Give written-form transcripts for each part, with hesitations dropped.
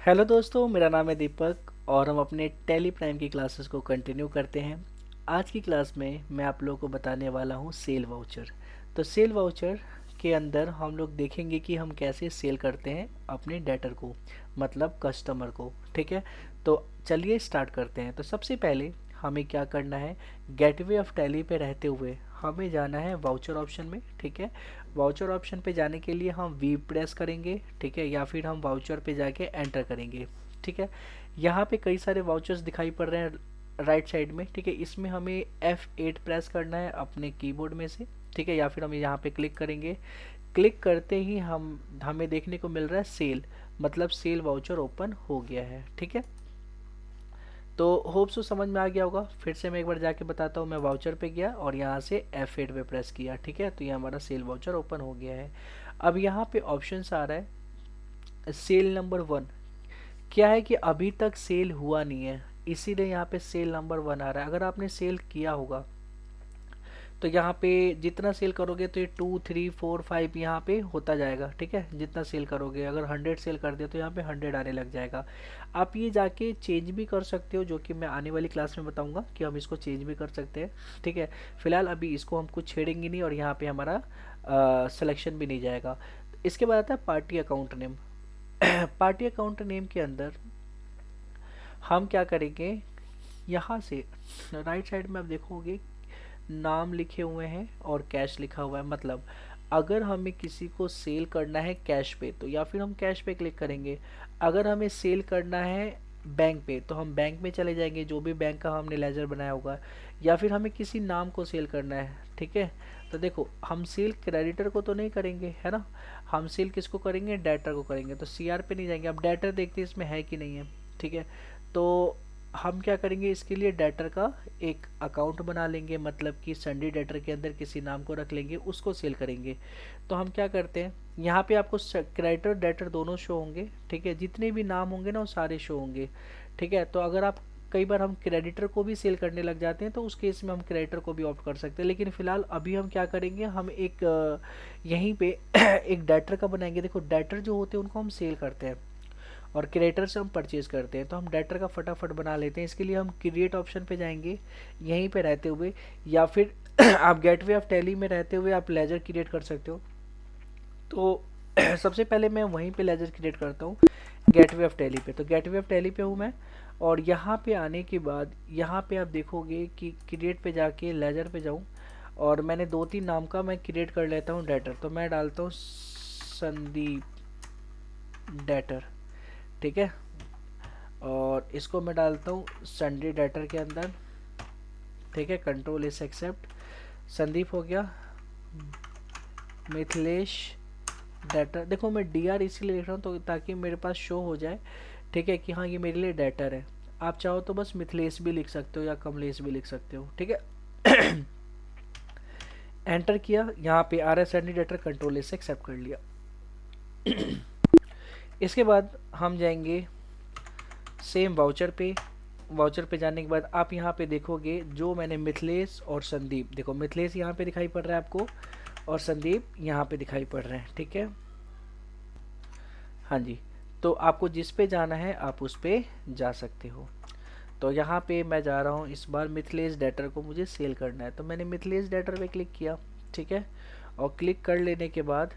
Hello दोस्तों, मेरा नाम है दीपक और हम अपने टेली प्राइम की क्लासेस को कंटिन्यू करते हैं। आज की क्लास में मैं आप लोगों को बताने वाला हूँ सेल वाउचर। तो सेल वाउचर के अंदर हम लोग देखेंगे कि हम कैसे सेल करते हैं अपने डेटर को, मतलब कस्टमर को। ठीक है, तो चलिए स्टार्ट करते हैं। तो सबसे पहले हमें क्या करना है, गेटवे ऑफ टैली पे रहते हुए हमें जाना है वाउचर ऑप्शन में। ठीक है, वाउचर ऑप्शन पे जाने के लिए हम वी प्रेस करेंगे। ठीक है, या फिर हम वाउचर पे जाके एंटर करेंगे। ठीक है, यहाँ पे कई सारे वाउचर्स दिखाई पड़ रहे हैं राइट साइड में। ठीक है, इसमें हमें F8 प्रेस करना है अपने कीबोर्ड में से। ठीक है, या फिर हम यहाँ पे क्लिक करेंगे। क्लिक करते ही हमें देखने को मिल रहा है सेल, मतलब सेल वाउचर ओपन हो गया है। ठीक है, तो होप सो समझ में आ गया होगा। फिर से मैं एक बार जाके बताता हूँ। मैं वाउचर पे गया और यहाँ से F8 पे प्रेस किया। ठीक है, तो ये हमारा सेल वाउचर ओपन हो गया है। अब यहाँ पे ऑप्शंस आ रहा है सेल नंबर 1। क्या है कि अभी तक सेल हुआ नहीं है, इसीलिए यहाँ पे सेल नंबर 1 आ रहा है। अगर आपने सेल किया होगा तो यहाँ पे जितना सेल करोगे तो ये 2 3 4 5 यहाँ पे होता जाएगा। ठीक है, जितना सेल करोगे, अगर 100 सेल कर दिया तो यहाँ पे 100 आने लग जाएगा। आप ये जाके चेंज भी कर सकते हो, जो कि मैं आने वाली क्लास में बताऊंगा कि हम इसको चेंज भी कर सकते हैं। ठीक है, फिलहाल अभी इसको हम कुछ छेड़ेंगे नहीं और यहाँ पे हमारा सिलेक्शन भी नहीं जाएगा। इसके बाद आता है party account name. Party account name के अंदर हम क्या करेंगे, यहाँ से राइट साइड में आप देखोगे नाम लिखे हुए हैं और कैश लिखा हुआ है। मतलब अगर हमें किसी को सेल करना है कैश पे तो या फिर हम कैश पे क्लिक करेंगे। अगर हमें सेल करना है बैंक पे तो हम बैंक में चले जाएंगे, जो भी बैंक का हमने लेजर बनाया होगा। या फिर हमें किसी नाम को सेल करना है। ठीक है, तो देखो हम सेल क्रेडिटर को तो नहीं करेंगे, है ना। हम सेल किसको करेंगे, डेटर को करेंगे। तो CR पे नहीं जाएंगे। अब डेटर देखते हैं इसमें है कि नहीं है। ठीक है, तो हम क्या करेंगे, इसके लिए डेटर का एक अकाउंट बना लेंगे, मतलब कि संडे डेटर के अंदर किसी नाम को रख लेंगे, उसको सेल करेंगे। तो हम क्या करते हैं, यहाँ पे आपको क्रेडिटर डेटर दोनों शो होंगे। ठीक है, जितने भी नाम होंगे ना वो सारे शो होंगे। ठीक है, तो अगर आप कई बार हम क्रेडिटर को भी सेल करने लग जाते हैं तो उस केस में हम क्रेडिटर को भी ऑप्ट कर सकते हैं। लेकिन फिलहाल अभी हम क्या करेंगे, हम एक यहीं पे एक डेटर का बनाएंगे। देखो डेटर जो होते हैं उनको हम सेल करते हैं और क्रिएटर से हम परचेज करते हैं। तो हम डेटर का फटाफट बना लेते हैं। इसके लिए हम क्रिएट ऑप्शन पे जाएंगे यहीं पे रहते हुए, या फिर आप गेटवे ऑफ टैली में रहते हुए आप लेजर क्रिएट कर सकते हो। तो सबसे पहले मैं वहीं पे लेजर क्रिएट करता हूँ गेटवे ऑफ टैली पे। तो गेटवे ऑफ टैली पे हूँ मैं, और यहाँ पे आने के बाद यहाँ पे आप देखोगे कि क्रिएट पे जाके लेजर पे जाऊँ और मैंने 2 3 नाम का मैं क्रिएट कर लेता हूँ डेटर। तो मैं डालता हूँ संदीप डेटर। ठीक है, और इसको मैं डालता हूँ संडे डाटर के अंदर। ठीक है, कंट्रोल इस एक्सेप्ट। संदीप हो गया। मिथिलेश डाटर, देखो मैं DR इसीलिए लिख रहा हूँ तो ताकि मेरे पास शो हो जाए। ठीक है, कि हाँ ये मेरे लिए डाटर है। आप चाहो तो बस मिथिलेश भी लिख सकते हो या कमलेश भी लिख सकते हो। ठीक है, एंटर किया। यहाँ पे RS संडे डाटर, कंट्रोल इस एक्सेप्ट कर लिया। इसके बाद हम जाएंगे सेम वाउचर पे। वाउचर पे जाने के बाद आप यहाँ पे देखोगे जो मैंने मिथिलेश और संदीप, देखो मिथिलेश यहाँ पे दिखाई पड़ रहा है आपको और संदीप यहाँ पे दिखाई पड़ रहे हैं। ठीक है, हाँ जी, तो आपको जिस पे जाना है आप उस पे जा सकते हो। तो यहाँ पे मैं जा रहा हूँ, इस बार मिथिलेश डेटर को मुझे सेल करना है तो मैंने मिथिलेश डेटर पे क्लिक किया। ठीक है, और क्लिक कर लेने के बाद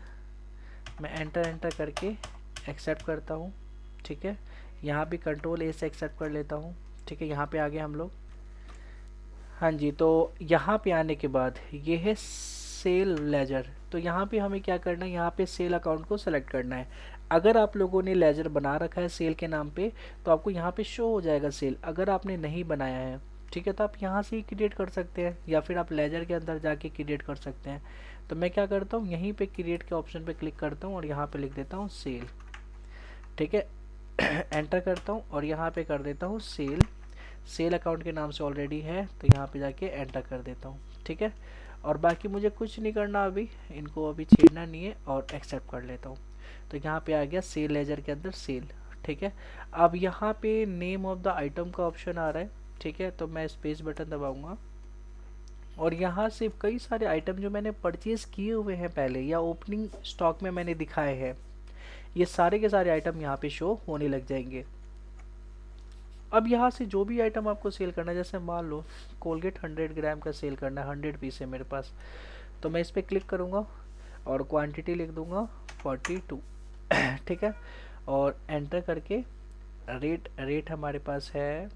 मैं एंटर एंटर करके एक्सेप्ट करता हूँ। ठीक है, यहाँ भी कंट्रोल A से एक्सेप्ट कर लेता हूँ। ठीक है, यहाँ पे आ गए हम लोग। हाँ जी, तो यहाँ पे आने के बाद ये है सेल लेजर। तो यहाँ पे हमें क्या करना है, यहाँ पे सेल अकाउंट को सेलेक्ट करना है। अगर आप लोगों ने लेजर बना रखा है सेल के नाम पे तो आपको यहाँ पे शो हो जाएगा सेल। अगर आपने नहीं बनाया है, ठीक है, तो आप यहाँ से ही क्रिएट कर सकते हैं या फिर आप लेजर के अंदर जाके क्रिएट कर सकते हैं। तो मैं क्या करता हूँ, यहीं पे क्रिएट के ऑप्शन पे क्लिक करता हूँ और यहाँ पे लिख देता हूँ सेल। ठीक है, एंटर करता हूँ और यहाँ पे कर देता हूँ सेल। सेल अकाउंट के नाम से ऑलरेडी है तो यहाँ पे जाके एंटर कर देता हूँ। ठीक है, और बाकी मुझे कुछ नहीं करना अभी, इनको अभी छेड़ना नहीं है और एक्सेप्ट कर लेता हूँ। तो यहाँ पे आ गया सेल लेजर के अंदर सेल। ठीक है, अब यहाँ पे नेम ऑफ द आइटम का ऑप्शन आ रहा है। ठीक है, तो मैं स्पेस बटन दबाऊंगा और यहाँ से कई सारे आइटम जो मैंने परचेज किए हुए हैं पहले या ओपनिंग स्टॉक में मैंने दिखाए हैं, ये सारे के सारे आइटम यहाँ पे शो होने लग जाएंगे। अब यहाँ से जो भी आइटम आपको सेल करना है, जैसे मान लो कोलगेट 100 ग्राम का सेल करना है, 100 पीस है मेरे पास, तो मैं इस पर क्लिक करूँगा और क्वांटिटी लिख दूंगा 42। ठीक है, और एंटर करके रेट रेट हमारे पास है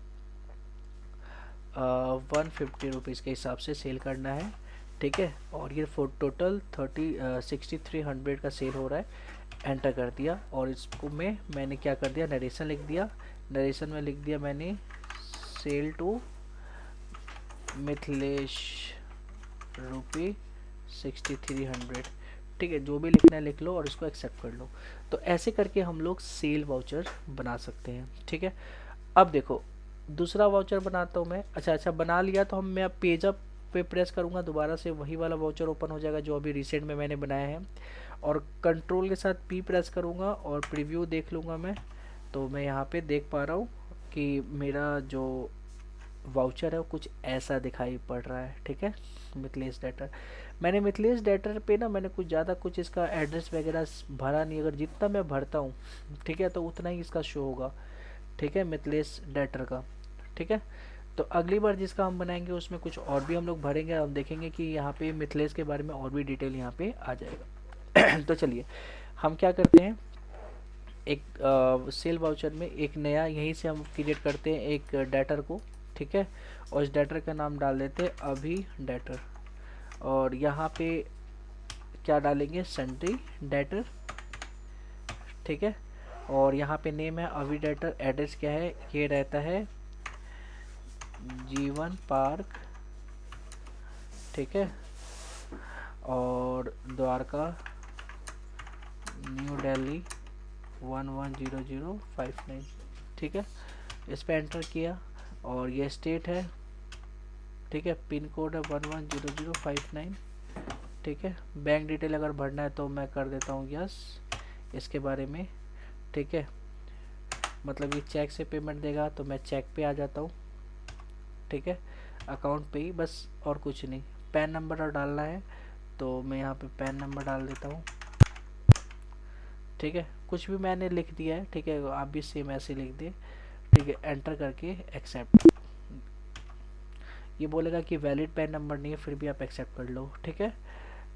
150 रुपीज़ के हिसाब से सेल करना है। ठीक है, और ये टोटल 6300 का सेल हो रहा है। एंटर कर दिया और इसको मैंने क्या कर दिया, नरेशन लिख दिया। नरेशन में लिख दिया मैंने सेल टू मिथिलेश रुपी 6300। ठीक है, जो भी लिखना है लिख लो और इसको एक्सेप्ट कर लो। तो ऐसे करके हम लोग सेल वाउचर बना सकते हैं। ठीक है, अब देखो दूसरा वाउचर बनाता हूँ मैं। अच्छा बना लिया तो मैं अब पेज अप पे प्रेस करूँगा, दोबारा से वही वाला वाउचर ओपन हो जाएगा जो अभी रिसेंट में मैंने बनाया है, और कंट्रोल के साथ पी प्रेस करूँगा और प्रीव्यू देख लूँगा मैं। तो मैं यहाँ पे देख पा रहा हूँ कि मेरा जो वाउचर है वो कुछ ऐसा दिखाई पड़ रहा है। ठीक है, मिथिलेश डेटर, मैंने मिथिलेश डेटर पे ना मैंने कुछ ज़्यादा कुछ इसका एड्रेस वगैरह भरा नहीं। अगर जितना मैं भरता हूँ ठीक है तो उतना ही इसका शो होगा। ठीक है, मिथिलेश डेटर का। ठीक है, तो अगली बार जिसका हम बनाएंगे उसमें कुछ और भी हम लोग भरेंगे, हम देखेंगे कि यहाँ पे मिथिलेश के बारे में और भी डिटेल यहाँ पे आ जाएगा। तो चलिए हम क्या करते हैं, एक सेल वाउचर में एक नया यहीं से हम क्रिएट करते हैं एक डेटर को। ठीक है, और इस डेटर का नाम डाल देते हैं अभी डेटर, और यहाँ पे क्या डालेंगे, सन्ड्री डेटर। ठीक है, और यहाँ पे नेम है अभी डेटर, एड्रेस क्या है, ये रहता है जीवन पार्क। ठीक है, और द्वारका न्यू दिल्ली 110059। ठीक है, इस पर एंटर किया और ये स्टेट है। ठीक है, पिन कोड है 110059। ठीक है, बैंक डिटेल अगर भरना है तो मैं कर देता हूँ यस इसके बारे में। ठीक है, मतलब ये चेक से पेमेंट देगा तो मैं चेक पे आ जाता हूँ। ठीक है, अकाउंट पे ही बस, और कुछ नहीं। पैन नंबर और डालना है तो मैं यहाँ पे पैन नंबर डाल देता हूँ। ठीक है, कुछ भी मैंने लिख दिया है। ठीक है, आप भी सेम ऐसे लिख दे। ठीक है, एंटर करके एक्सेप्ट। ये बोलेगा कि वैलिड पैन नंबर नहीं है, फिर भी आप एक्सेप्ट कर लो। ठीक है,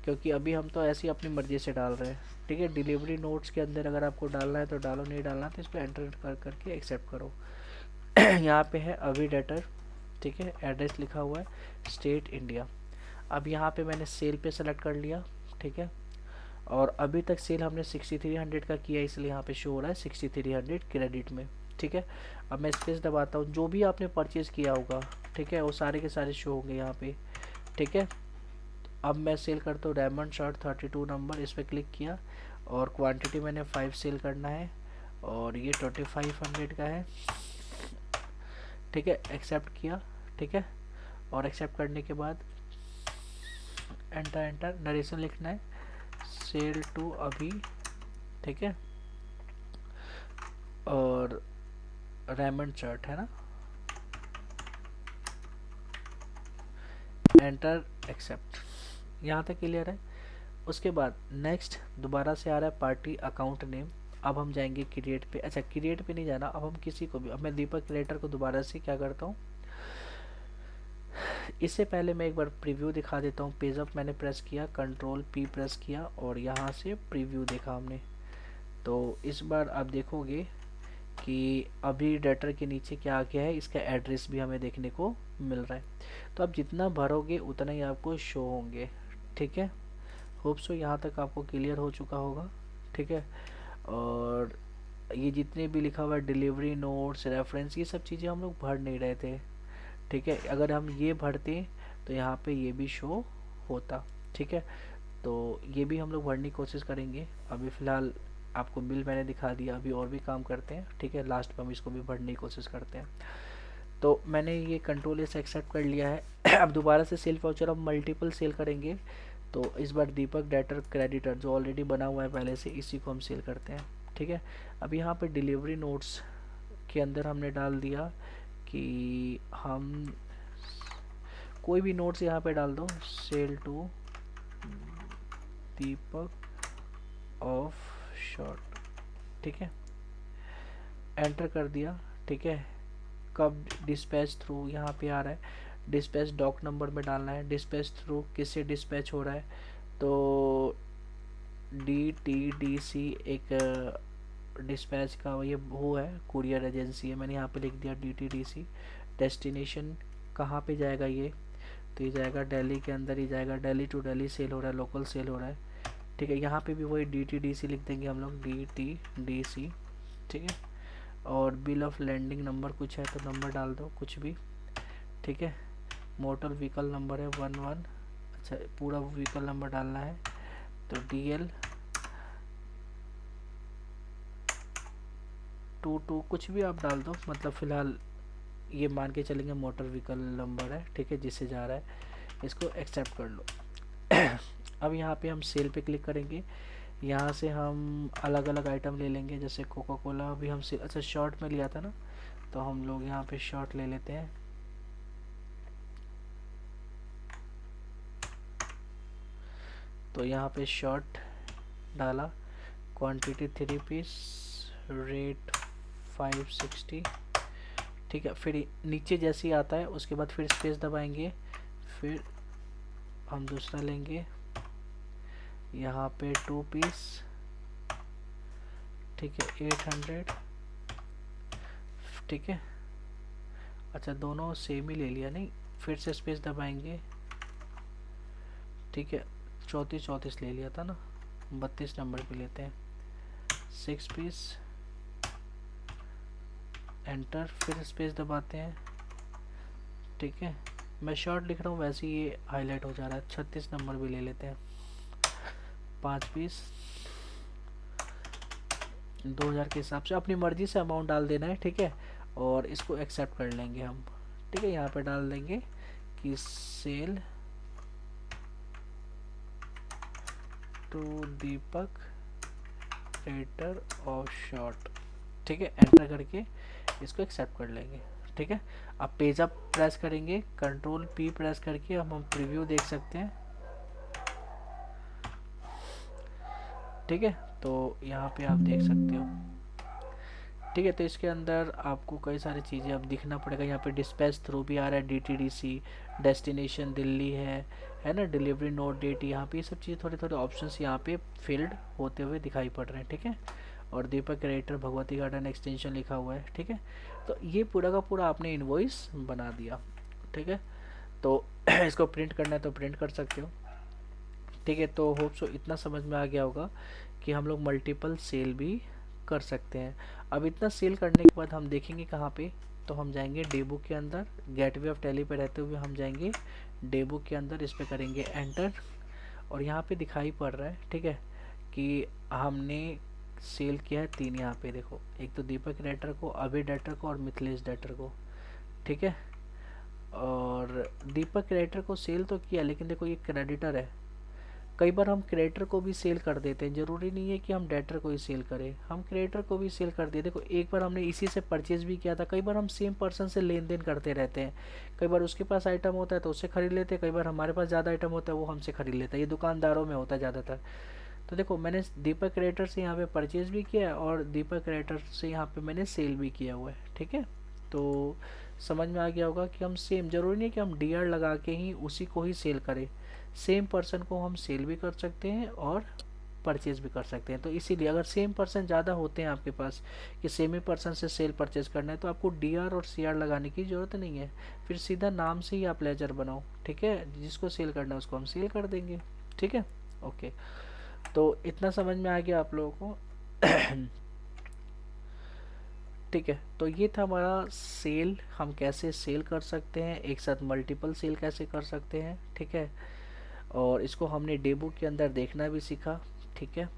क्योंकि अभी हम तो ऐसी अपनी मर्जी से डाल रहे हैं। ठीक है, डिलीवरी नोट्स के अंदर अगर आपको डालना है तो डालो, नहीं डालना तो इस पर एंटर कर करके एक्सेप्ट करो। यहाँ पे है अभी डेटर। ठीक है, एड्रेस लिखा हुआ है स्टेट इंडिया। अब यहाँ पे मैंने सेल पे सेलेक्ट कर लिया। ठीक है, और अभी तक सेल हमने 6300 का किया, इसलिए यहाँ पे शो हो रहा है 6300 क्रेडिट में। ठीक है, अब मैं स्पेस दबाता हूँ, जो भी आपने परचेज़ किया होगा ठीक है वो सारे के सारे शो होंगे यहाँ पे। ठीक है, अब मैं सेल करता हूँ डायमंड शॉर्ट 32 नंबर, इस पर क्लिक किया और क्वांटिटी मैंने 5 सेल करना है, और ये 2500 का है। ठीक है, एक्सेप्ट किया। ठीक है, और एक्सेप्ट करने के बाद एंटर एंटर नरेशन लिखना है सेल टू अभी। ठीक है, और डायमंड शर्ट है ना, एंटर एक्सेप्ट। यहाँ तक क्लियर है। उसके बाद नेक्स्ट दोबारा से आ रहा है पार्टी अकाउंट नेम। अब हम जाएंगे क्रिएट पे। अच्छा, क्रिएट पे नहीं जाना, अब हम किसी को भी, अब मैं दीपक क्रिएटर को दोबारा से क्या करता हूँ, इससे पहले मैं एक बार प्रीव्यू दिखा देता हूँ। पेज अप मैंने प्रेस किया, कंट्रोल पी प्रेस किया और यहाँ से प्रीव्यू देखा हमने। तो इस बार आप देखोगे कि अभी डेटर के नीचे क्या आ गया है, इसका एड्रेस भी हमें देखने को मिल रहा है। तो आप जितना भरोगे उतना ही आपको शो होंगे। ठीक है, होप सो यहाँ तक आपको क्लियर हो चुका होगा। ठीक है, और ये जितने भी लिखा हुआ है डिलीवरी नोट्स रेफरेंस, ये सब चीज़ें हम लोग भर नहीं रहे थे। ठीक है, अगर हम ये भरते तो यहाँ पे ये भी शो होता। ठीक है, तो ये भी हम लोग भरने की कोशिश करेंगे। अभी फ़िलहाल आपको बिल मैंने दिखा दिया, अभी और भी काम करते हैं। ठीक है, लास्ट में हम इसको भी भरने की कोशिश करते हैं। तो मैंने ये कंट्रोल से एक्सेप्ट कर लिया है। अब दोबारा से सेल वाउचर हम मल्टीपल सेल करेंगे। तो इस बार दीपक डेटर क्रेडिटर जो ऑलरेडी बना हुआ है पहले से, इसी को हम सेल करते हैं। ठीक है, अब यहाँ पे डिलीवरी नोट्स के अंदर हमने डाल दिया कि हम कोई भी नोट्स यहाँ पे डाल दो, sell to Deepak of short. ठीक है, एंटर कर दिया। ठीक है, कब डिस्पैच थ्रू यहाँ पे आ रहा है, डिस्पैच डॉक नंबर में डालना है, डिस्पैच थ्रू किससे डिस्पैच हो रहा है, तो DTDC एक डिस्पैच का ये वो है, कुरियर एजेंसी है, मैंने यहाँ पे लिख दिया DTDC। डेस्टिनेशन कहाँ पे जाएगा ये, तो ये जाएगा दिल्ली के अंदर ही जाएगा, दिल्ली टू दिल्ली सेल हो रहा है, लोकल सेल हो रहा है। ठीक है, यहाँ पे भी वही DTDC लिख देंगे हम लोग, DTDC। ठीक है, और बिल ऑफ लैंडिंग नंबर कुछ है तो नंबर डाल दो कुछ भी। ठीक है, मोटर व्हीकल नंबर है 11, अच्छा पूरा व्हीकल नंबर डालना है, तो DL22 कुछ भी आप डाल दो, मतलब फ़िलहाल ये मान के चलेंगे मोटर व्हीकल नंबर है। ठीक है, जिससे जा रहा है, इसको एक्सेप्ट कर लो। अब यहाँ पे हम सेल पे क्लिक करेंगे, यहाँ से हम अलग अलग आइटम ले लेंगे, जैसे कोका कोला भी हम सेल, अच्छा शॉर्ट में लिया था ना, तो हम लोग यहाँ पे शॉर्ट ले लेते हैं। तो यहाँ पे शॉर्ट डाला, क्वांटिटी 3 पीस, रेट 560। ठीक है, फिर नीचे जैसे ही आता है उसके बाद फिर स्पेस दबाएंगे, फिर हम दूसरा लेंगे, यहाँ पे 2 पीस। ठीक है, 800। ठीक है, अच्छा दोनों सेम ही ले लिया, नहीं फिर से स्पेस दबाएंगे। ठीक है, 34 ले लिया था ना, 32 नंबर पे लेते हैं, 6 पीस, एंटर, फिर स्पेस दबाते हैं। ठीक है, मैं शॉर्ट लिख रहा हूँ वैसे ये हाईलाइट हो जा रहा है, 36 नंबर भी ले लेते हैं, 5 पीस, 2000 के हिसाब से अपनी मर्जी से अमाउंट डाल देना है। ठीक है, और इसको एक्सेप्ट कर लेंगे हम। ठीक है, यहाँ पे डाल देंगे कि sell to Deepak creator of short. ठीक है, एंटर करके इसको एक्सेप्ट कर लेंगे। ठीक है, अब पेज अप प्रेस करेंगे, कंट्रोल P प्रेस करके हम प्रीव्यू देख सकते हैं। ठीक है, तो यहाँ पे आप देख सकते हो। ठीक है, तो इसके अंदर आपको कई सारी चीज़ें अब दिखना पड़ेगा, यहाँ पे डिस्पैच थ्रू भी आ रहा है, DTDC, डेस्टिनेशन दिल्ली है ना, डिलीवरी नोट डेट, यहाँ पे ये सब चीज़ें थोड़े थोड़े ऑप्शंस यहाँ पे फील्ड होते हुए दिखाई पड़ रहे हैं। ठीक है, और दीपक क्रिएटर भगवती गार्डन एक्सटेंशन लिखा हुआ है। ठीक है, तो ये पूरा का पूरा आपने इनवॉइस बना दिया। ठीक है, तो इसको प्रिंट करना है तो प्रिंट कर सकते हो। ठीक है, तो होप सो इतना समझ में आ गया होगा कि हम लोग मल्टीपल सेल भी कर सकते हैं। अब इतना सेल करने के बाद हम देखेंगे कहाँ पे, तो हम जाएंगे डेबू के अंदर, गेटवे ऑफ टैली पे रहते हुए हम जाएंगे डेबू के अंदर, इस पे करेंगे एंटर, और यहाँ पे दिखाई पड़ रहा है। ठीक है, कि हमने सेल किया है 3, यहाँ पे देखो, एक तो दीपक रेटर को, अभय डेटर को, और मिथिलेश डेटर को। ठीक है, और दीपक क्रिएटर को सेल तो किया, लेकिन देखो ये क्रेडिटर है। कई बार हम क्रिएटर को भी सेल कर देते हैं, ज़रूरी नहीं है कि हम डेटर को ही सेल करें, हम क्रिएटर को भी सेल कर दिए। देखो एक बार हमने इसी से परचेज भी किया था, कई बार हम सेम पर्सन से लेन देन करते रहते हैं, कई बार उसके पास आइटम होता है तो उससे खरीद लेते हैं, कई बार हमारे पास ज़्यादा आइटम होता है वो हमसे खरीद लेता है, ये दुकानदारों में होता है ज़्यादातर। तो देखो मैंने दीपक क्रिएटर से यहाँ पे परचेज भी किया है, और दीपक क्रिएटर से यहाँ पे मैंने सेल भी किया हुआ है। ठीक है, तो समझ में आ गया होगा कि हम सेम, ज़रूरी नहीं कि हम DR लगा के ही उसी को ही सेल करें, सेम पर्सन को हम सेल भी कर सकते हैं और परचेज भी कर सकते हैं। तो इसीलिए अगर सेम पर्सन ज़्यादा होते हैं आपके पास, कि सेम ही पर्सन से सेल परचेज करना है, तो आपको DR और CR लगाने की ज़रूरत नहीं है, फिर सीधा नाम से ही आप लेजर बनाओ। ठीक है, जिसको सेल करना है उसको हम सेल कर देंगे। ठीक है, ओके, तो इतना समझ में आ गया आप लोगों को। ठीक है, तो ये था हमारा सेल, हम कैसे सेल कर सकते हैं, एक साथ मल्टीपल सेल कैसे कर सकते हैं। ठीक है, और इसको हमने डेबू के अंदर देखना भी सीखा। ठीक है,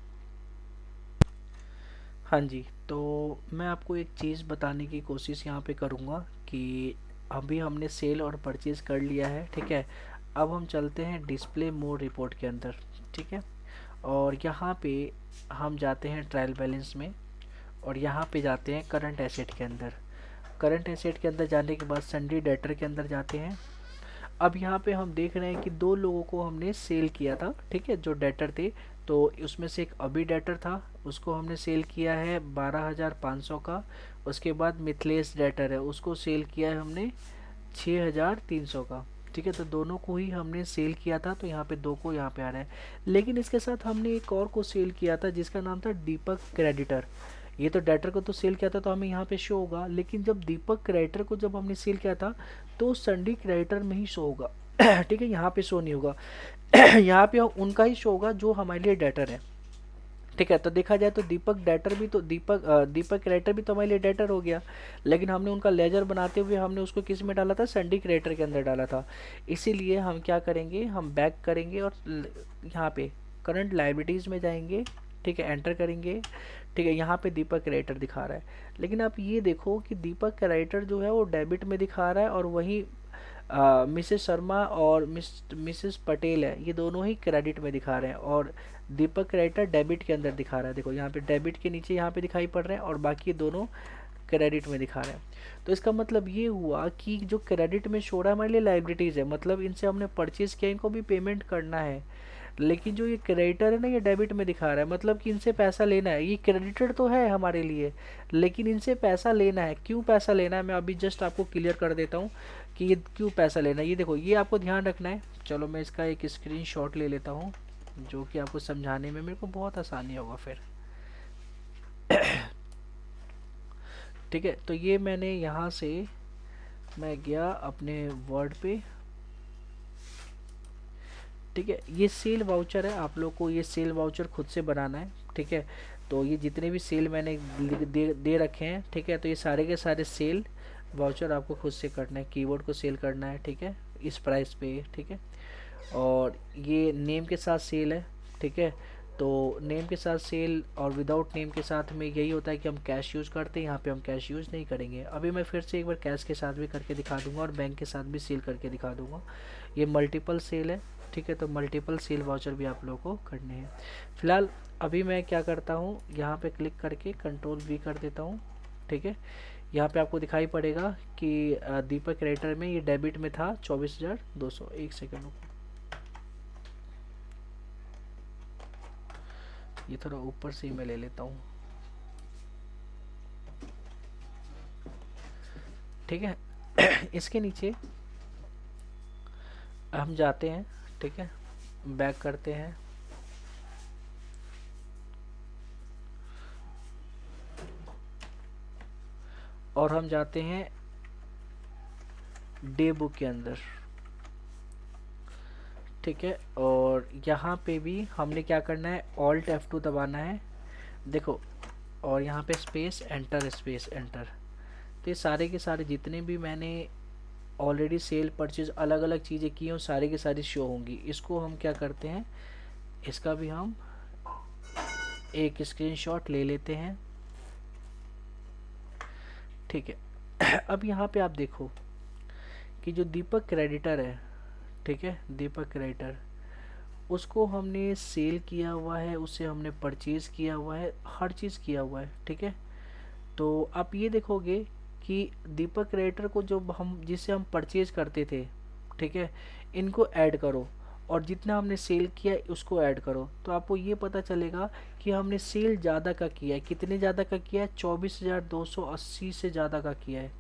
हाँ जी, तो मैं आपको एक चीज़ बताने की कोशिश यहाँ पे करूँगा कि अभी हमने सेल और परचेज़ कर लिया है। ठीक है, अब हम चलते हैं डिस्प्ले मोड रिपोर्ट के अंदर। ठीक है, और यहाँ पे हम जाते हैं ट्रायल बैलेंस में, और यहाँ पे जाते हैं करंट एसेट के अंदर। करंट एसेट के अंदर जाने के बाद सन्डी डेटर के अंदर जाते हैं। अब यहाँ पे हम देख रहे हैं कि दो लोगों को हमने सेल किया था, ठीक है, जो डेटर थे। तो उसमें से एक अभी डेटर था, उसको हमने सेल किया है 12,500 का। उसके बाद मिथिलेश डेटर है, उसको सेल किया है हमने 6,300 का। ठीक है, तो दोनों को ही हमने सेल किया था, तो यहाँ पे दो को यहाँ पे आ रहा है। लेकिन इसके साथ हमने एक और को सेल किया था जिसका नाम था दीपक क्रेडिटर। ये तो डेटर को तो सेल किया था तो हमें यहाँ पे शो होगा, लेकिन जब दीपक क्रेडिटर को जब हमने सेल किया था तो संडी क्रेडिटर में ही शो होगा। ठीक है, यहाँ पे शो नहीं होगा। यहाँ पे उनका ही शो होगा जो हमारे लिए डेटर है। ठीक है, तो देखा जाए तो दीपक क्रेडिटर भी तो हमारे लिए डेटर हो गया, लेकिन हमने उनका लेजर बनाते हुए हमने उसको किस में डाला था, संडी क्रेडिटर के अंदर डाला था। इसीलिए हम क्या करेंगे, हम बैक करेंगे और यहाँ पे करंट लाइबिलिटीज़ में जाएंगे। ठीक है, एंटर करेंगे। ठीक है, यहाँ पे दीपक क्रेडिटर दिखा रहा है, लेकिन आप ये देखो कि दीपक क्रेडिटर जो है वो डेबिट में दिखा रहा है, और वहीं मिसेस शर्मा और मिसेस पटेल है, ये दोनों ही क्रेडिट में दिखा रहे हैं, और दीपक क्रेडिटर डेबिट के अंदर दिखा रहा है। देखो यहाँ पे डेबिट के नीचे यहाँ पे दिखाई पड़ रहे हैं, और बाकी दोनों क्रेडिट में दिखा रहे हैं। तो इसका मतलब ये हुआ कि जो क्रेडिट में शो रहा है हमारे लिए लाइबिलिटीज़ है, मतलब इनसे हमने परचेज किया, इनको भी पेमेंट करना है। लेकिन जो ये क्रेडिटर है ना, ये डेबिट में दिखा रहा है, मतलब कि इनसे पैसा लेना है। ये क्रेडिटर तो है हमारे लिए, लेकिन इनसे पैसा लेना है। क्यों पैसा लेना है, मैं अभी जस्ट आपको क्लियर कर देता हूँ कि ये क्यों पैसा लेना है। ये देखो, ये आपको ध्यान रखना है। चलो मैं इसका एक स्क्रीनशॉट ले लेता हूँ, जो कि आपको समझाने में मेरे को बहुत आसानी होगा फिर। ठीक है, तो ये मैंने यहाँ से मैं गया अपने वर्ड पे। ठीक है, ये सेल वाउचर है, आप लोग को ये सेल वाउचर खुद से बनाना है। ठीक है, तो ये जितने भी सेल मैंने दे रखे हैं, ठीक है, तो ये सारे के सारे सेल वाउचर आपको खुद से करना है, कीवर्ड को सेल करना है। ठीक है, इस प्राइस पे। ठीक है, और ये नेम के साथ सेल है। ठीक है, तो नेम के साथ सेल और विदाउट नेम के साथ में यही होता है कि हम कैश यूज़ करते हैं, यहाँ पे हम कैश यूज़ नहीं करेंगे। अभी मैं फिर से एक बार कैश के साथ भी करके दिखा दूंगा और बैंक के साथ भी सेल करके दिखा दूंगा। ये मल्टीपल सेल है। ठीक है, तो मल्टीपल सेल वाउचर भी आप लोगों को करने हैं। फिलहाल अभी मैं क्या करता हूँ, यहाँ पे क्लिक करके कंट्रोल वी कर देता हूँ। ठीक है, यहाँ पे आपको दिखाई पड़ेगा कि दीपक क्रेडिटर में ये डेबिट में था 24,200। एक सेकेंड रुको, ये थोड़ा ऊपर से ही मैं ले लेता हूँ। ठीक है, इसके नीचे हम जाते हैं। ठीक है, बैक करते हैं। और हम जाते हैं डे बुक के अंदर। ठीक है, और यहाँ पे भी हमने क्या करना है, ऑल्ट F2 दबाना है। देखो, और यहाँ पे स्पेस एंटर, स्पेस एंटर। तो ये सारे के सारे जितने भी मैंने ऑलरेडी सेल परचेज अलग अलग चीज़ें की हैं, सारी की सारी शो होंगी। इसको हम क्या करते हैं, इसका भी हम एक स्क्रीनशॉट ले लेते हैं। ठीक है, अब यहाँ पे आप देखो कि जो दीपक क्रेडिटर है, ठीक है, दीपक क्रेडिटर, उसको हमने सेल किया हुआ है, उससे हमने परचेज़ किया हुआ है, हर चीज़ किया हुआ है। ठीक है, तो आप ये देखोगे कि दीपक क्रिएटर को जो हम जिससे हम परचेज करते थे, ठीक है, इनको ऐड करो, और जितना हमने सेल किया है उसको ऐड करो, तो आपको ये पता चलेगा कि हमने सेल ज़्यादा का किया है। कितने ज़्यादा का किया है, 24,280 से ज़्यादा का किया है।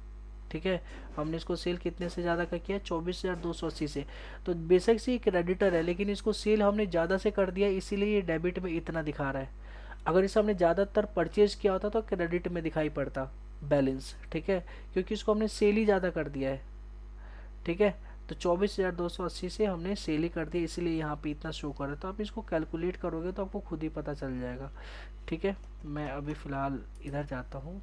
ठीक है, हमने इसको सेल कितने से ज़्यादा का किया है, 24,280 से। तो बेशक से ये क्रेडिटर है, लेकिन इसको सेल हमने ज़्यादा से कर दिया, इसीलिए ये डेबिट में इतना दिखा रहा है। अगर इसे हमने ज़्यादातर परचेज किया होता तो क्रेडिट में दिखाई पड़ता बैलेंस। ठीक है, क्योंकि इसको हमने सेल ही ज़्यादा कर दिया है। ठीक है, तो 24,280 से हमने सेल ही कर दिया, इसीलिए यहाँ पे इतना शो कर रहा है। तो आप इसको कैलकुलेट करोगे तो आपको खुद ही पता चल जाएगा। ठीक है, मैं अभी फ़िलहाल इधर जाता हूँ।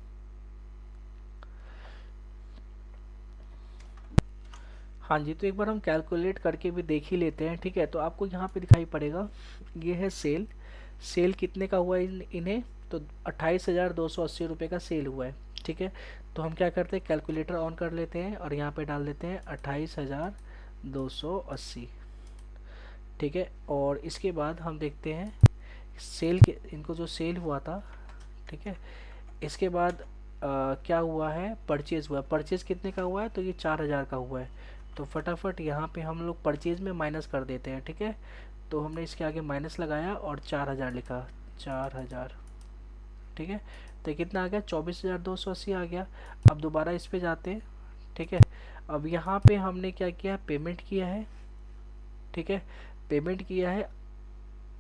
हाँ जी, तो एक बार हम कैलकुलेट करके भी देख ही लेते हैं। ठीक है, तो आपको यहाँ पे दिखाई पड़ेगा, ये है सेल। सेल कितने का हुआ है इन्हें, तो 28,280 रुपये का सेल हुआ है। ठीक है, तो हम क्या करते हैं, कैलकुलेटर ऑन कर लेते हैं और यहाँ पे डाल देते हैं 28,280। ठीक है, और इसके बाद हम देखते हैं सेल के, इनको जो सेल हुआ था। ठीक है, इसके बाद क्या हुआ है, परचेज़ हुआ है। परचेज़ कितने का हुआ है, तो ये 4,000 का हुआ है। तो फटाफट यहाँ पे हम लोग परचेज में माइनस कर देते हैं, ठीक है। तो हमने इसके आगे माइनस लगाया और 4000 लिखा, 4000, ठीक है। तो कितना आ गया, 24,280 आ गया। अब दोबारा इस पे जाते हैं, ठीक है। अब यहाँ पे हमने क्या किया, पेमेंट किया है, ठीक है। पेमेंट किया है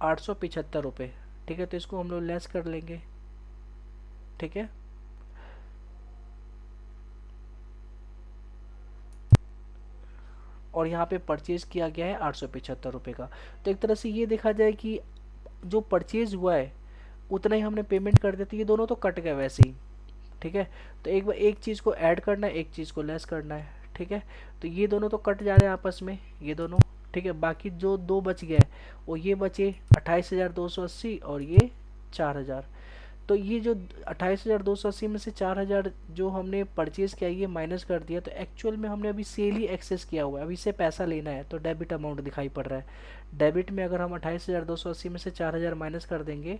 875 रुपये, ठीक है। तो इसको हम लोग लेस कर लेंगे, ठीक है। और यहाँ पे परचेज किया गया है 875 रुपये का। तो एक तरह से ये देखा जाए कि जो परचेज हुआ है उतना ही हमने पेमेंट कर दिया, तो ये दोनों तो कट गए वैसे ही, ठीक है। तो एक बार एक चीज़ को ऐड करना है, एक चीज़ को लेस करना है, ठीक है। तो ये दोनों तो कट जा रहे हैं आपस में, ये दोनों, ठीक है। बाकी जो दो बच गए वो ये बचे 28,280 और ये 4,000। तो ये जो 28,280 में से 4,000 जो हमने परचेज किया ये माइनस कर दिया, तो एक्चुअल में हमने अभी सेल ही एक्सेस किया हुआ है, अभी से पैसा लेना है, तो डेबिट अमाउंट दिखाई पड़ रहा है। डेबिट में अगर हम 28,280 में से 4,000 माइनस कर देंगे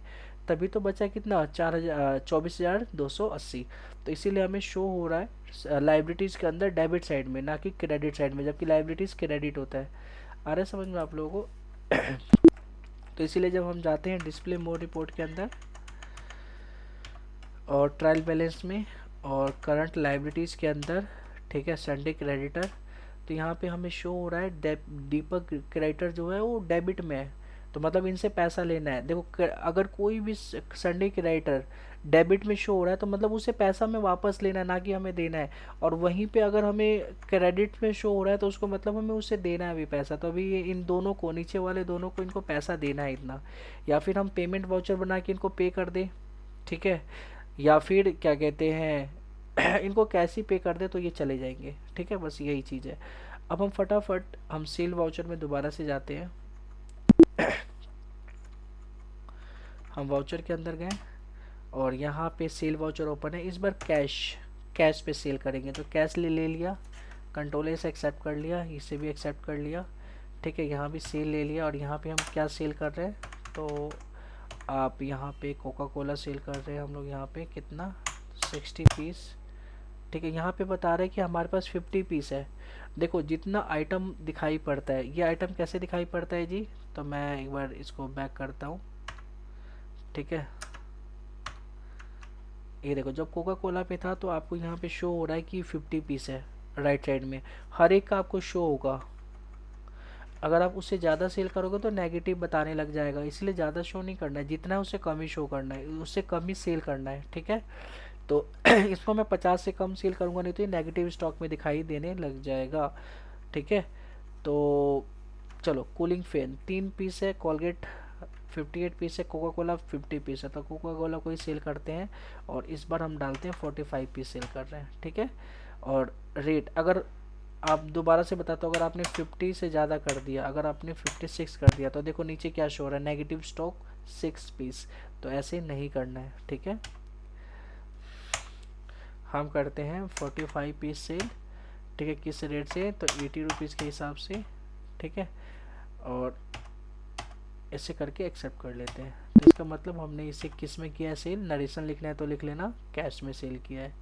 तभी तो बचा कितना, 4,000, 24,280। तो इसीलिए हमें शो हो रहा है लाइबिलिटीज़ के अंदर डेबिट साइड में, ना कि क्रेडिट साइड में, जबकि लाइबिलिटीज़ क्रेडिट होता है। आ रहा है समझ में आप लोगों को? तो इसीलिए जब हम जाते हैं डिस्प्ले मोड रिपोर्ट के अंदर और ट्रायल बैलेंस में और करंट लाइबिलिटीज़ के अंदर, ठीक है, संडे क्रेडिटर, तो यहाँ पे हमें शो हो रहा है दीपक क्रेडिटर जो है वो डेबिट में है। तो मतलब इनसे पैसा लेना है। देखो अगर कोई भी संडे क्रेडिटर डेबिट में शो हो रहा है तो मतलब उसे पैसा हमें वापस लेना है, ना कि हमें देना है। और वहीं पे अगर हमें क्रेडिट में शो हो रहा है तो उसको मतलब हमें उससे देना है अभी पैसा। तो अभी ये इन दोनों को, नीचे वाले दोनों को, इनको पैसा देना है इतना, या फिर हम पेमेंट वाउचर बना के इनको पे कर दें, ठीक है। या फिर क्या कहते हैं इनको कैश ही पे कर दे तो ये चले जाएंगे, ठीक है। बस यही चीज़ है। अब हम फटाफट हम सेल वाउचर में दोबारा से जाते हैं। हम वाउचर के अंदर गए और यहाँ पे सेल वाउचर ओपन है। इस बार कैश, कैश पे सेल करेंगे, तो कैश ले लिया, कंट्रोल ए से एक्सेप्ट कर लिया, इसे भी एक्सेप्ट कर लिया, ठीक है। यहाँ भी सेल ले लिया और यहाँ पे हम क्या सेल कर रहे हैं, तो आप यहाँ पे कोका कोला सेल कर रहे हैं हम लोग, यहाँ पे कितना, 60 पीस, ठीक है। यहाँ पे बता रहे हैं कि हमारे पास 50 पीस है। देखो जितना आइटम दिखाई पड़ता है, ये आइटम कैसे दिखाई पड़ता है जी, तो मैं एक बार इसको बैक करता हूँ, ठीक है। ये देखो जब कोका कोला पे था तो आपको यहाँ पे शो हो रहा है कि 50 पीस है, राइट साइड में हर एक का आपको शो होगा। अगर आप उससे ज़्यादा सेल करोगे तो नेगेटिव बताने लग जाएगा, इसलिए ज़्यादा शो नहीं करना है, जितना है उससे कम ही शो करना है, उससे कम ही सेल करना है, ठीक है। तो इसको मैं 50 से कम सेल करूँगा नहीं तो ये नेगेटिव स्टॉक में दिखाई देने लग जाएगा, ठीक है। तो चलो कूलिंग फैन 3 पीस है, कोलगेट 58 पीस है, कोका कोला 50 पीस है, तो कोका कोला को ही सेल करते हैं और इस बार हम डालते हैं 45 पीस सेल कर रहे हैं, ठीक है। और रेट अगर आप दोबारा से बताता हूँ, अगर आपने 50 से ज़्यादा कर दिया, अगर आपने 56 कर दिया तो देखो नीचे क्या शो हो रहा है, नेगेटिव स्टॉक 6 पीस। तो ऐसे नहीं करना है, ठीक है। हम करते हैं 45 पीस सेल, ठीक है। किस रेट से, तो 80 रुपीज़ के हिसाब से, ठीक है। और ऐसे करके एक्सेप्ट कर लेते हैं। तो इसका मतलब हमने इसे किस में किया है सेल, नरेशन लिखना है तो लिख लेना कैश में सेल किया है,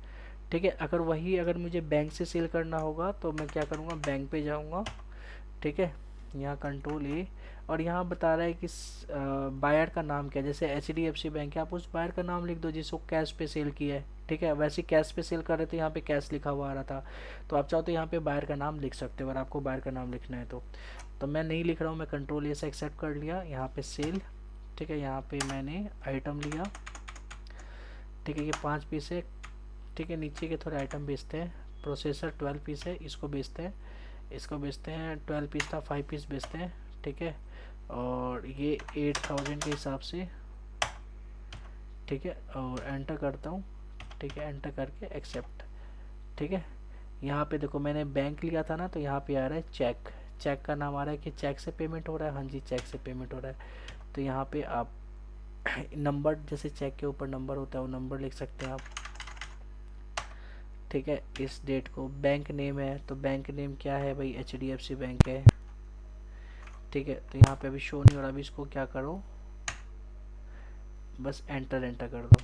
ठीक है। अगर मुझे बैंक से सेल करना होगा तो मैं क्या करूँगा, बैंक पे जाऊँगा, ठीक है। यहाँ कंट्रोल ए और यहाँ बता रहा है कि बायर का नाम क्या है, जैसे HDFC बैंक है, आप उस बायर का नाम लिख दो जिसको कैश पे सेल किया है, ठीक है। वैसे कैश पे सेल कर रहे थे, यहाँ पे कैश लिखा हुआ आ रहा था, तो आप चाहो तो यहाँ पे बायर का नाम लिख सकते हो अगर आपको बायर का नाम लिखना है तो मैं नहीं लिख रहा हूँ, मैं कंट्रोल ए से एक्सेप्ट कर लिया, यहाँ पे सेल, ठीक है। यहाँ पे मैंने आइटम लिया, ठीक है, ये 5 पीस है, ठीक है। नीचे के थोड़े आइटम बेचते हैं, प्रोसेसर 12 पीस है, इसको बेचते हैं, इसको बेचते हैं, 12 पीस था 5 पीस बेचते हैं, ठीक है। और ये 8000 के हिसाब से, ठीक है। और एंटर करता हूँ, ठीक है, एंटर करके एक्सेप्ट, ठीक है। यहाँ पे देखो मैंने बैंक लिया था ना, तो यहाँ पे आ रहा है चेक, चेक का नाम आ रहा है कि चेक से पेमेंट हो रहा है, हाँ जी चेक से पेमेंट हो रहा है। तो यहाँ पे आप नंबर, जैसे चेक के ऊपर नंबर होता है वो नंबर लिख सकते हैं आप, ठीक है। इस डेट को, बैंक नेम है तो बैंक नेम क्या है भाई, HDFC बैंक है, ठीक है। तो यहाँ पे अभी शो नहीं हो रहा, अभी इसको क्या करो, बस एंटर एंटर कर दो,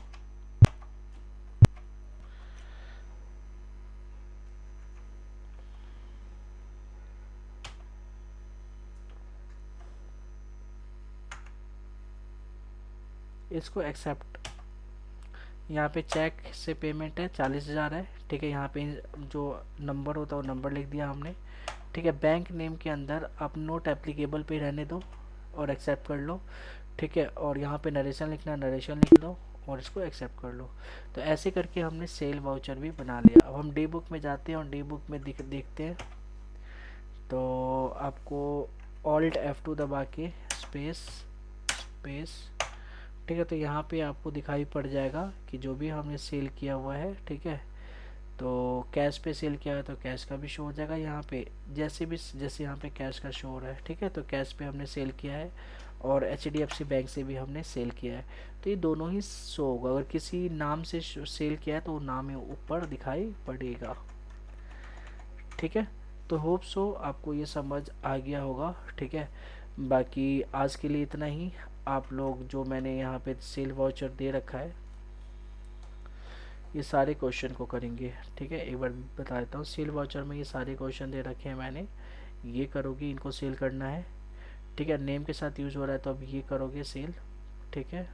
इसको एक्सेप्ट। यहाँ पे चेक से पेमेंट है 40,000 है, ठीक है। यहाँ पे जो नंबर होता है वो नंबर लिख दिया हमने, ठीक है। बैंक नेम के अंदर आप नोट एप्लीकेबल पे रहने दो और एक्सेप्ट कर लो, ठीक है। और यहाँ पे नरेशन लिखना, नरेशन लिख लो और इसको एक्सेप्ट कर लो। तो ऐसे करके हमने सेल वाउचर भी बना लिया। अब हम डी बुक में जाते हैं और डी बुक में देखते हैं। तो आपको ऑल्ट F2 दबा के स्पेस स्पेस, ठीक है। तो यहाँ पे आपको दिखाई पड़ जाएगा कि जो भी हमने सेल किया हुआ है, ठीक है। तो कैश पे सेल किया है तो कैश का भी शो हो जाएगा यहाँ पे, जैसे यहाँ पे कैश का शो हो रहा है, ठीक है। तो कैश पे हमने सेल किया है और HDFC बैंक से भी हमने सेल किया है, तो ये दोनों ही शो होगा। अगर किसी नाम से सेल किया है तो वो नाम ऊपर दिखाई पड़ेगा, ठीक है। तो होप सो आपको ये समझ आ गया होगा, ठीक है। बाकी आज के लिए इतना ही। आप लोग जो मैंने यहाँ पे सेल वाउचर दे रखा है, ये सारे क्वेश्चन को करेंगे, ठीक है। एक बार बता देता हूँ, सेल वाउचर में ये सारे क्वेश्चन दे रखे हैं मैंने, ये करोगे, इनको सेल करना है, ठीक है। नेम के साथ यूज़ हो रहा है तो अब ये करोगे सेल, ठीक है,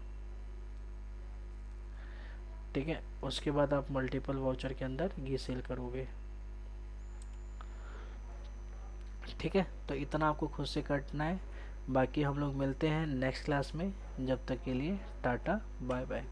ठीक है। उसके बाद आप मल्टीपल वाउचर के अंदर ये सेल करोगे, ठीक है। तो इतना आपको खुद से करना है। बाकी हम लोग मिलते हैं नेक्स्ट क्लास में, जब तक के लिए टाटा बाय बाय।